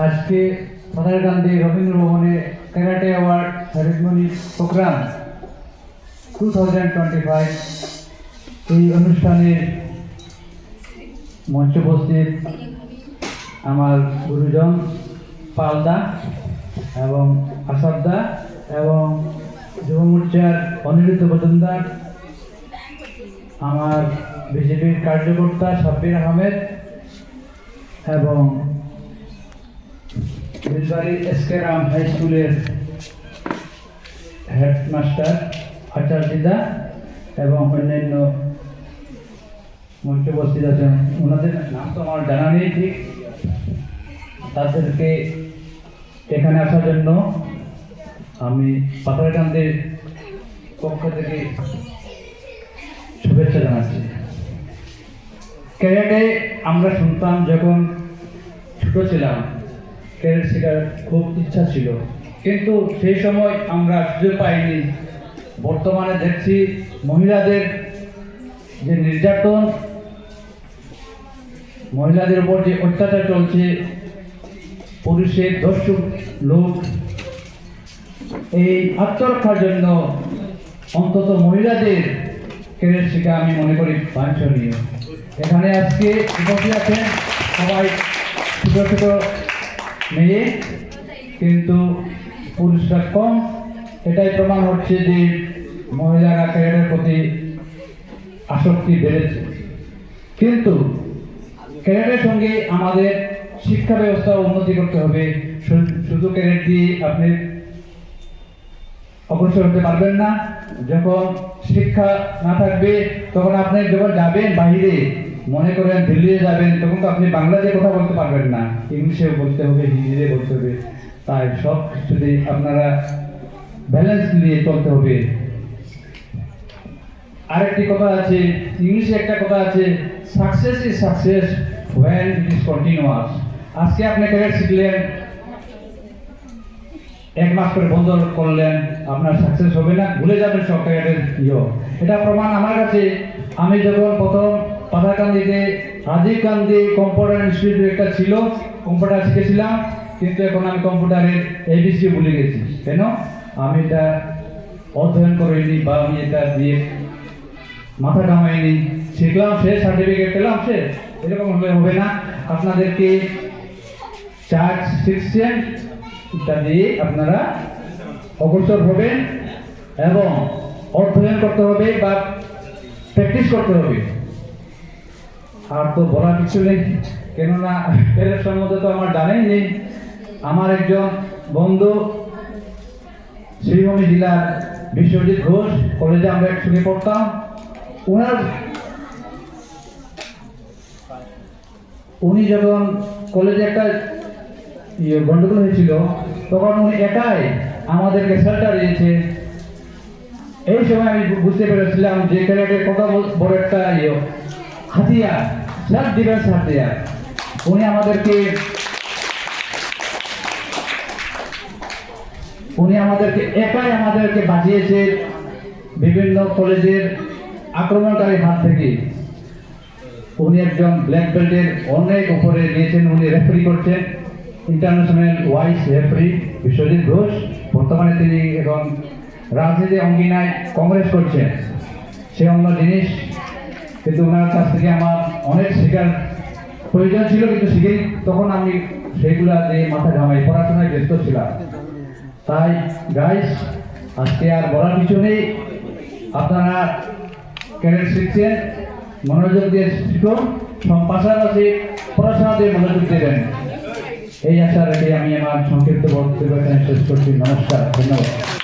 আজকে পাথারকান্দি রবীন্দ্র ভবনে karate award ceremony programme 2025 এই অনুষ্ঠানের মঞ্চ উপস্থিত আমার গুরুজন পালদা এবং আসাদদা এবং যুব মোর্চার অনিরুদ্ধ মজুমদার, আমার বিজেপির কার্যকর্তা সাব্বির আহমেদ এবং বিলবাড়ি এসকে রাম হাই স্কুলের হেডমাস্টার আচার্যদা এবং অন্যান্য মঞ্চে উপস্থিত আছেন। ওনাদের নাম তো আমার জানা নেই ঠিক, তাদেরকে এখানে আসার জন্য আমি পাথারকান্দির পক্ষ থেকে শুভেচ্ছা জানাচ্ছি। ক্যারাটে আমরা শুনতাম যখন ছোট ছিলাম, ক্যারাটে শেখার খুব ইচ্ছা ছিল, কিন্তু সেই সময় আমরা সুযোগ পাইনি। বর্তমানে দেখছি মহিলাদের যে নির্যাতন, মহিলাদের উপর যে অত্যাচার চলছে, পুরুষের দস্যু লোক, এই আত্মরক্ষার জন্য অন্তত মহিলাদের ক্যারাটে শেখা আমি মনে করি বাঞ্ছনীয়। এখানে আজকে উপস্থিত আছেন সবাই ছোট ছোট মেয়ে, কিন্তু পুরুষরা কম। এটাই প্রমাণ হচ্ছে যে মহিলারা ক্যারাটের প্রতি আসক্তি বেড়েছে। কিন্তু ক্যারাটের সঙ্গে আমাদের শিক্ষা ব্যবস্থা উন্নতি করতে হবে। শুধু ক্যারাটে দিয়ে আপনি অগ্রসর হতে পারবেন না। যখন শিক্ষা না থাকবে, তখন আপনি যখন যাবেন বাইরে, মনে করেন দিল্লিতে যাবেন, তখন তো আপনি বাংলাতে কথা বলতে পারবেন না, ইংলিশে বলতে হবে, হিন্দিতে বলতে হবে। তাই সব কিছুতেই আপনারা ব্যালেন্স নিয়ে চলতে হবে। আরেকটি কথা আছে, ইংলিশে একটা কথা আছে, success is success when it is continuous। আজকে আপনি ক্যারাটে শিখলেন, এক মাস করে বন্ধ করলেন, আপনার সাকসেস হবে না, ভুলে যাবেন সব ক্যারাটের এটা প্রমাণ আমার কাছে। আমি যখন প্রথম পাথারকান্দিতে রাজীব গান্ধী কম্পিউটার ইনস্টিটিউট একটা ছিল, কম্পিউটার শিখেছিলাম, কিন্তু এখন আমি কম্পিউটারের এবিসি ভুলে গেছি। কেন? আমি এটা অধ্যয়ন করিনি বা আমি এটা দিয়ে মাথা কামাইনি। শিখলাম শেষ, সার্টিফিকেট পেলাম শেষ, এরকম হলে হবে না। আপনাদেরকে চার্জ শিখছেন, এটা দিয়ে আপনারা অগ্রসর হবেন এবং অধ্যয়ন করতে হবে বা প্র্যাকটিস করতে হবে। আর তো বলার কিছু নেই, কেননা ক্যারাটে সম্বন্ধে তো আমার জানাই নেই। আমার একজন বন্ধু শ্রীভূমি জেলার বিশ্বজিৎ ঘোষ কলেজে আমরা একসঙ্গে পড়তাম, উনি যখন কলেজে একটা গন্ডগোল হয়েছিল, তখন উনি একাই আমাদেরকে শেল্টার দিয়েছে। এই সময় আমি বুঝতে পেরেছিলাম যে ক্যারাটের কত বড় একটা হাতিয়ার, সেলফ ডিফেন্স হাতিয়ার। উনি আমাদেরকে একাই আমাদেরকে বাঁচিয়েছে বিভিন্ন কলেজের আক্রমণকারীর হাত থেকে। উনি একজন ব্ল্যাক বেল্টের অনেক উপরে নিয়েছেন, উনি রেফারি করছেন, international wise referee Biswajit Ghosh. বর্তমানে তিনি এখন রাজনীতি অঙ্গিনায় কংগ্রেস করছেন, সে অন্য জিনিস। কিন্তু ওনার কাছ থেকে আমার অনেক শেখার প্রয়োজন ছিল, কিন্তু শিখে তখন আমি সেগুলা দিয়ে মাথা ঘামাই, পড়াশোনায় ব্যস্ত ছিলাম। তাই গাইস, আজকে আর বলার কিছু নেই। আপনারা ক্যারাটে শিখছেন, মনোযোগ দিয়ে শিখুন, পাশাপাশি পড়াশোনা দিয়ে মনোযোগ দেবেন। এই আশা রেখে আমি আমার সংক্ষিপ্ত বক্তব্য শেষ করছি। নমস্কার, ধন্যবাদ।